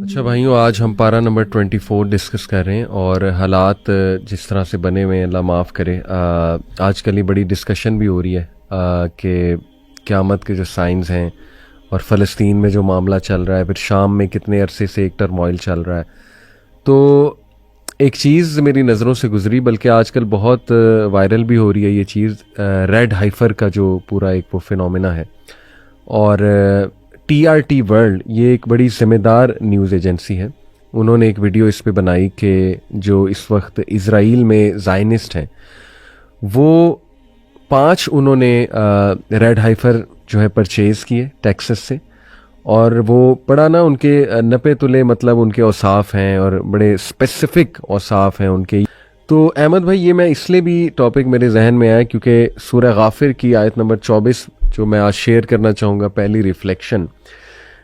اچھا بھائیوں، آج ہم پارہ نمبر 24 ڈسکس کر رہے ہیں اور حالات جس طرح سے بنے ہوئے ہیں اللہ معاف کرے. آج کل یہ بڑی ڈسکشن بھی ہو رہی ہے کہ قیامت کے جو سائنز ہیں اور فلسطین میں جو معاملہ چل رہا ہے، پھر شام میں کتنے عرصے سے ایک ٹرموائل چل رہا ہے. تو ایک چیز میری نظروں سے گزری، بلکہ آج کل بہت وائرل بھی ہو رہی ہے یہ چیز، ریڈ ہائفر کا جو پورا ایک وہ فینومینا ہے. اور TRT ورلڈ یہ ایک بڑی ذمہ دار نیوز ایجنسی ہے. انہوں نے ایک ویڈیو اس پہ بنائی کہ جو اس وقت اسرائیل میں زائنسٹ ہیں وہ 5 انہوں نے ریڈ ہائفر جو ہے پرچیز کیے ٹیکسس سے، اور وہ بڑا نا ان کے نپے تلے مطلب ان کے اوصاف ہیں اور بڑے اسپیسیفک اوصاف ہیں ان کے. تو احمد بھائی، یہ میں اس لیے بھی ٹاپک میرے ذہن میں آیا کیونکہ سورہ غافر کی آیت نمبر 24 جو میں آج شیئر کرنا چاہوں گا، پہلی ریفلیکشن،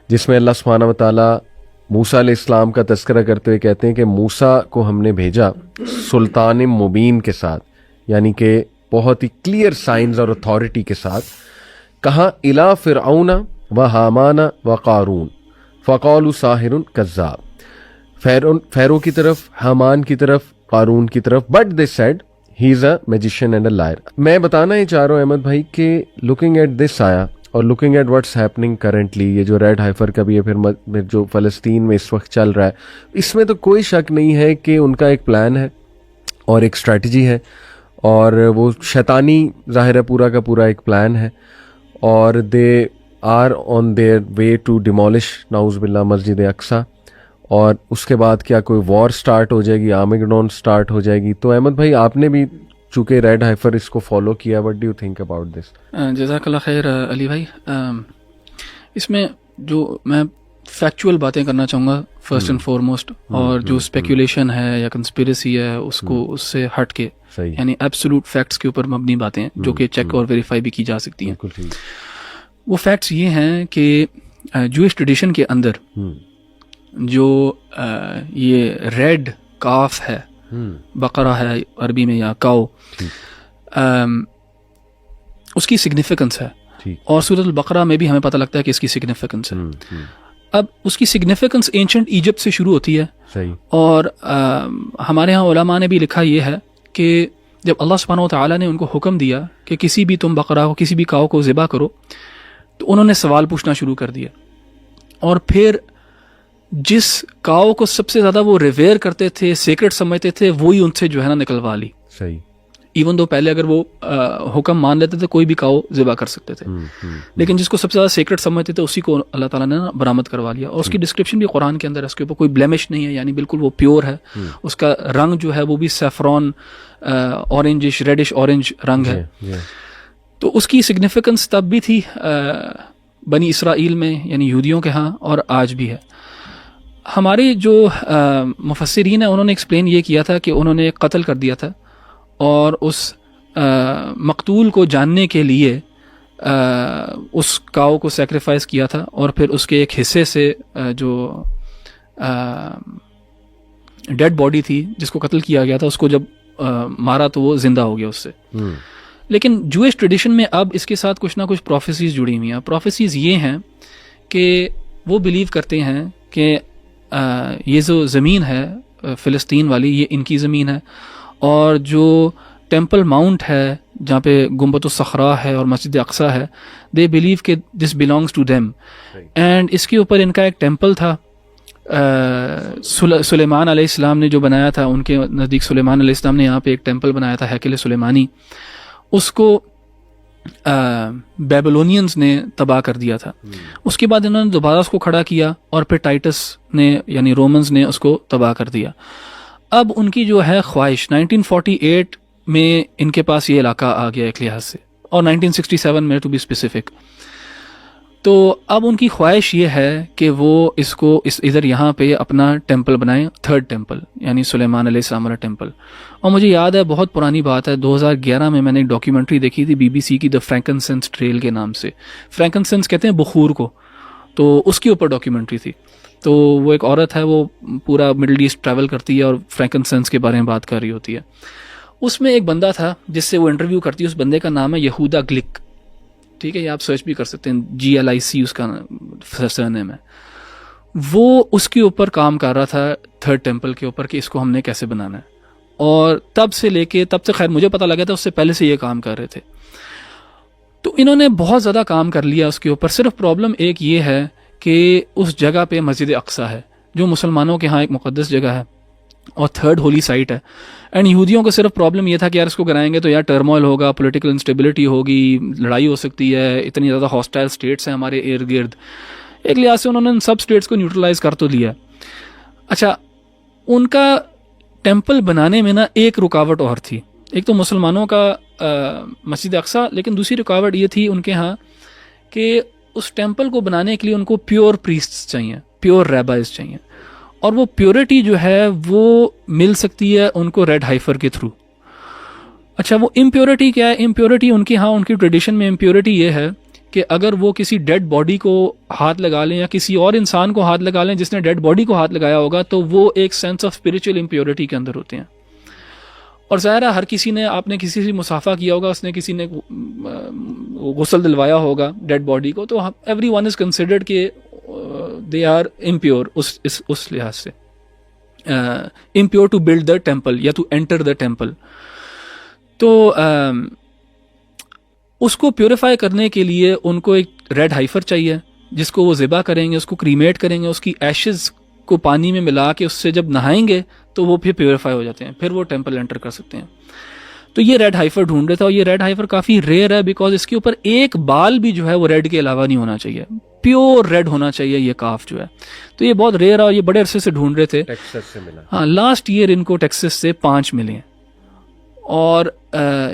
جس میں اللہ سبحانہ و تعالیٰ موسیٰ علیہ السلام کا تذکرہ کرتے ہوئے کہتے ہیں کہ موسیٰ کو ہم نے بھیجا سلطان مبین کے ساتھ، یعنی کہ بہت ہی کلیئر سائنز اور اتھارٹی کے ساتھ. کہاں الا فرعون و حامان و قارون فقالوا ساحر کذاب، فیرو کی طرف، حامان کی طرف، قارون کی طرف، but they said he is a magician and a liar. میں بتانا ہی چاہ رہا ہوں احمد بھائی کہ لکنگ ایٹ دس آیا اور looking at what's happening currently, یہ جو ریڈ ہائفر کا بھی ہے، پھر جو فلسطین میں اس وقت چل رہا ہے، اس میں تو کوئی شک نہیں ہے کہ ان کا ایک پلان ہے اور ایک اسٹریٹجی ہے، اور وہ شیطانی ظاہر ہے پورا کا پورا ایک پلان ہے. اور they are on their way to demolish نعوذ باللہ مسجد اقصیٰ، اور اس کے بعد کیا کوئی وار سٹارٹ ہو جائے گی، آرمیگڈون سٹارٹ ہو جائے گی. تو احمد بھائی، آپ نے بھی چونکہ ریڈ ہائفر اس کو فالو کیا، what do you think about this? جزاک اللہ خیر علی بھائی. اس میں جو میں فیکچوئل باتیں کرنا چاہوں گا فرسٹ اینڈ فارموسٹ، اور جو اسپیکولیشن ہے یا کنسپیریسی ہے اس کو اس سے ہٹ کے، یعنی ایبسولوٹ فیکٹس کے اوپر مبنی باتیں جو کہ چیک اور ویریفائی بھی کی جا سکتی ہیں. وہ فیکٹس یہ ہیں کہ جوئش ٹریڈیشن کے اندر جو یہ ریڈ کاف ہے، بقرہ ہے عربی میں یا کاؤ، اس کی سگنیفیکنس ہے، اور سورۃ البقرہ میں بھی ہمیں پتہ لگتا ہے کہ اس کی سگنیفیکنس ہے. اب اس کی سگنیفیکنس اینشنٹ ایجپٹ سے شروع ہوتی ہے، اور ہمارے ہاں علماء نے بھی لکھا یہ ہے کہ جب اللہ سبحانہ و تعالیٰ نے ان کو حکم دیا کہ کسی بھی تم بقرہ کو، کسی بھی کاؤ کو ذبح کرو، تو انہوں نے سوال پوچھنا شروع کر دیا. اور پھر جس کاؤ کو سب سے زیادہ وہ ریویئر کرتے تھے، سیکرٹ سمجھتے تھے، وہی ان سے جو ہے نا نکلوا لی. صحیح. ایون دو پہلے اگر وہ حکم مان لیتے تھے کوئی بھی کاؤ ذبح کر سکتے تھے، لیکن جس کو سب سے زیادہ سیکرٹ سمجھتے تھے اسی کو اللہ تعالیٰ نے برآمد کروا لیا. اور اس کی ڈسکرپشن بھی قرآن کے اندر ہے، اس کے اوپر کوئی بلیمش نہیں ہے، یعنی بالکل وہ پیور ہے. اس کا رنگ جو ہے وہ بھی سیفرون اورنجش، ریڈش اورنج رنگ ہے. تو اس کی سگنیفیکنس تب بھی تھی بنی اسرائیل میں، یعنی یہودیوں کے ہاں، اور آج بھی ہے. ہمارے جو مفسرین ہیں انہوں نے ایکسپلین یہ کیا تھا کہ انہوں نے قتل کر دیا تھا، اور اس مقتول کو جاننے کے لیے اس کاؤ کو سیکریفائز کیا تھا، اور پھر اس کے ایک حصے سے جو ڈیڈ باڈی تھی جس کو قتل کیا گیا تھا، اس کو جب مارا تو وہ زندہ ہو گیا اس سے. لیکن جوئش ٹریڈیشن میں اب اس کے ساتھ کچھ نہ کچھ پروفیسیز جڑی ہوئی ہیں. پروفیسیز یہ ہیں کہ وہ بلیو کرتے ہیں کہ یہ جو زمین ہے فلسطین والی، یہ ان کی زمین ہے، اور جو ٹیمپل ماؤنٹ ہے جہاں پہ گنبد الصخرا ہے اور مسجد اقصیٰ ہے، دے بلیو کہ this belongs to them. And اس کے اوپر ان کا ایک ٹیمپل تھا، سلیمان علیہ السلام نے جو بنایا تھا، ان کے نزدیک سلیمان علیہ السلام نے یہاں پہ ایک ٹیمپل بنایا تھا، ہیکل سلیمانی. اس کو بیبلونینز نے تباہ کر دیا تھا. اس کے بعد انہوں نے دوبارہ اس کو کھڑا کیا، اور پھر ٹائٹس نے یعنی رومنز نے اس کو تباہ کر دیا. اب ان کی جو ہے خواہش 1948 میں ان کے پاس یہ علاقہ آ گیا ایک لحاظ سے، اور 1967 میں ٹو بی اسپیسیفک. تو اب ان کی خواہش یہ ہے کہ وہ اس کو ادھر یہاں پہ اپنا ٹیمپل بنائیں، تھرڈ ٹیمپل، یعنی سلیمان علیہ السلام والا ٹیمپل. اور مجھے یاد ہے، بہت پرانی بات ہے، 2011 میں نے ایک ڈاکیومنٹری دیکھی تھی BBC کی، دا فرینکنسنس ٹریل کے نام سے. فرینکنسنس کہتے ہیں بخور کو، تو اس کے اوپر ڈاکیومنٹری تھی. تو وہ ایک عورت ہے، وہ پورا مڈل ایسٹ ٹریول کرتی ہے اور فرینکنسنس کے بارے میں بات کر رہی ہوتی ہے. اس میں ایک بندہ تھا جس سے وہ انٹرویو کرتی ہے، اس بندے کا نام ہے یہودا گلک. ٹھیک ہے، یہ آپ سرچ بھی کر سکتے ہیں، GLIC اس کا سرنیم ہے. وہ اس کے اوپر کام کر رہا تھا تھرڈ ٹیمپل کے اوپر کہ اس کو ہم نے کیسے بنانا ہے، اور تب سے خیر مجھے پتہ لگا تھا، اس سے پہلے سے یہ کام کر رہے تھے. تو انہوں نے بہت زیادہ کام کر لیا اس کے اوپر. صرف پرابلم ایک یہ ہے کہ اس جگہ پہ مسجد اقصی ہے جو مسلمانوں کے ہاں ایک مقدس جگہ ہے اور تھرڈ ہولی سائٹ ہے. اینڈ یہودیوں کو صرف پرابلم یہ تھا کہ یار اس کو کرائیں گے تو یار ٹرموائل ہوگا، پولیٹیکل انسٹیبلٹی ہوگی، لڑائی ہو سکتی ہے، اتنی زیادہ ہاسٹائل اسٹیٹس ہیں ہمارے ارد گرد. ایک لحاظ سے انہوں نے ان سب اسٹیٹس کو نیوٹرلائز کر تو لیا. اچھا، ان کا ٹیمپل بنانے میں نا ایک رکاوٹ اور تھی. ایک تو مسلمانوں کا مسجد اقصی، لیکن دوسری رکاوٹ یہ تھی ان کے ہاں کہ اس ٹیمپل کو بنانے کے لیے ان کو پیور پریسٹس چاہیے، پیور ریبائز چاہیے، اور وہ پیورٹی جو ہے وہ مل سکتی ہے ان کو ریڈ ہائفر کے تھرو. اچھا، وہ امپیورٹی کیا ہے؟ امپیورٹی ان کے ہاں، ان کی ٹریڈیشن میں امپیورٹی یہ ہے کہ اگر وہ کسی ڈیڈ باڈی کو ہاتھ لگا لیں یا کسی اور انسان کو ہاتھ لگا لیں جس نے ڈیڈ باڈی کو ہاتھ لگایا ہوگا، تو وہ ایک سینس آف اسپریچول امپیورٹی کے اندر ہوتے ہیں. اور ظاہر ہے ہر کسی نے، آپ نے کسی سے مصافحہ کیا ہوگا، اس نے کسی نے غسل دلوایا ہوگا ڈیڈ باڈی کو، تو ایوری ون از کنسیڈرڈ کہ دے آر امپیور اس لحاظ سے، impure to build the temple یا ٹو انٹر دا ٹیمپل. تو اس کو پیوریفائی کرنے کے لیے ان کو ایک ریڈ ہائفر چاہیے جس کو وہ ذبح کریں گے، اس کو کریمیٹ کریں گے، اس کی ایشز کو پانی میں ملا کے اس سے جب نہائیں گے تو وہ پھر پیوریفائی ہو جاتے ہیں، پھر وہ ٹیمپل انٹر کر سکتے ہیں. تو یہ ریڈ ہائفر ڈھونڈ رہا تھا، اور یہ ریڈ ہائفر کافی ریئر ہے بیکاز اس کے اوپر ایک بال بھی جو ہے وہ ریڈ کے علاوہ نہیں ہونا چاہیے، پیور ریڈ ہونا چاہیے یہ کاف جو ہے. تو یہ بہت ریئر ہے اور یہ بڑے عرصے سے ڈھونڈ رہے تھے. ٹیکسس سے ملا. ہاں، لاسٹ ایئر ان کو ٹیکسس سے 5 ملے ہیں، اور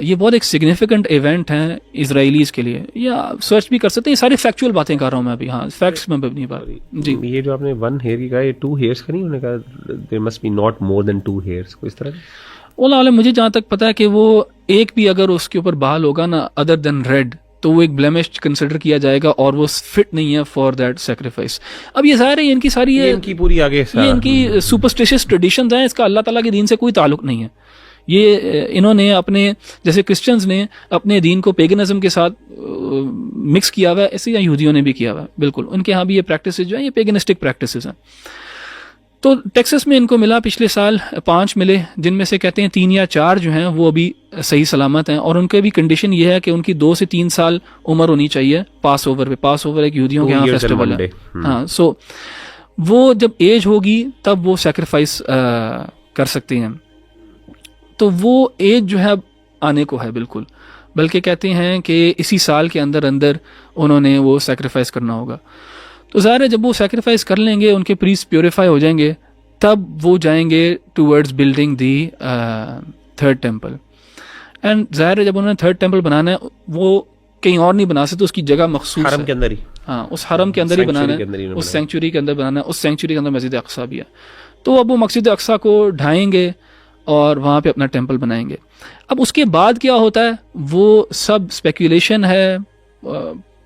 یہ بہت ایک سگنیفیکنٹ ایونٹ ہیں اسرائیلیز کے لیے. یا سرچ بھی کر سکتے ہیں، یہ ساری فیکچوئل باتیں کر رہا ہوں میں ابھی. ہاں، فیکٹس میں نہیں بات. جی، یہ جو آپ نے 1 hair کی کہا، یہ 2 hairs کا نہیں، انہوں نے کہا there must be not more than 2 hairs، کوئی اس طرح. اللہ عالم، مجھے جہاں تک پتا ہے کہ وہ ایک بھی اگر اس کے اوپر بال ہوگا نا ادر دین ریڈ تو وہ ایک بلیمش کنسیڈر کیا جائے گا اور وہ فٹ نہیں ہے فار دیٹ سیکریفائس. اب یہ ظاہر ہے ان کی ساری ان کی پوری آگے یہ ان کی سپرسٹیشس ٹریڈیشنز ہیں، اس کا اللہ تعالیٰ کے دین سے کوئی تعلق نہیں ہے. یہ انہوں نے اپنے، جیسے کرسچنز نے اپنے دین کو پیگنزم کے ساتھ مکس کیا ہوا ہے، ایسے یہودیوں نے بھی کیا ہوا ہے. بالکل ان کے ہاں بھی یہ پریکٹسز جو ہیں یہ پیگنسٹک پریکٹسز ہیں. تو ٹیکسس میں ان کو ملا پچھلے سال 5 ملے، جن میں سے کہتے ہیں 3 یا 4 جو ہیں وہ ابھی صحیح سلامت ہیں، اور ان کے بھی کنڈیشن یہ ہے کہ ان کی 2 سے 3 سال عمر ہونی چاہیے پاس اوور پہ. پاس اوور ایک یہودیوں کے یہاں فیسٹیول ہے. ہاں، سو وہ جب ایج ہوگی تب وہ سیکریفائس کر سکتے ہیں. تو وہ ایج جو ہے آنے کو ہے بالکل، بلکہ کہتے ہیں کہ اسی سال کے اندر انہوں نے وہ سیکریفائس کرنا ہوگا. تو ظاہر ہے جب وہ سیکریفائس کر لیں گے، ان کے پریسٹ پیوریفائی ہو جائیں گے، تب وہ جائیں گے towards building the third temple. And ظاہر ہے جب انہوں نے تھرڈ ٹیمپل بنانا ہے وہ کہیں اور نہیں بنا سکتے، اس کی جگہ مخصوص حرم کے اندر ہی. ہاں، اس حرم کے اندر ہی بنانا ہے، اس سینکچوری کے اندر بنانا ہے. اس سینکچوری کے اندر مسجد اقصی بھی ہے. تو اب وہ مسجد اقصی کو ڈھائیں گے اور وہاں پہ اپنا ٹیمپل بنائیں گے. اب اس کے بعد کیا ہوتا ہے وہ سب اسپیکولیشن ہے.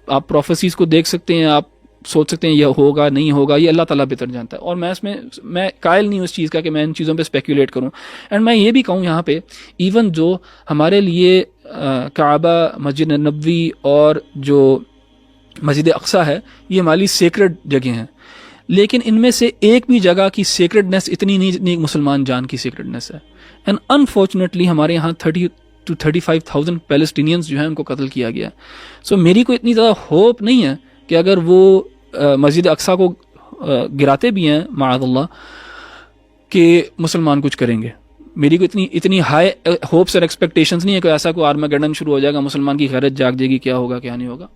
آپ پروفیسیز کو دیکھ سکتے ہیں، آپ سوچ سکتے ہیں یہ ہوگا نہیں ہوگا، یہ اللہ تعالیٰ بہتر جانتا ہے. اور میں قائل نہیں ہوں اس چیز کا کہ میں ان چیزوں پہ اسپیکولیٹ کروں. اینڈ میں یہ بھی کہوں یہاں پہ، ایون جو ہمارے لیے کعبہ، مسجد نبوی اور جو مسجد اقصی ہے یہ ہماری سیکرڈ جگہیں ہیں، لیکن ان میں سے ایک بھی جگہ کی سیکرڈنیس اتنی نہیں مسلمان جان کی سیکرڈنیس ہے. اینڈ انفارچونیٹلی ہمارے یہاں 30 to 35,000 پیلسٹینینز جو ہیں ان کو قتل کیا گیا. سو میری کوئی اتنی زیادہ ہوپ نہیں ہے کہ اگر وہ مسجد اقصی کو گراتے بھی ہیں معاذ اللہ کہ مسلمان کچھ کریں گے. میری کوئی اتنی ہائی ہوپس اور ایکسپیکٹیشنز نہیں ہے کہ ایسا کوئی آرماگیڈن شروع ہو جائے گا، مسلمان کی غیرت جاگ جائے گی، کیا ہوگا کیا نہیں ہوگا.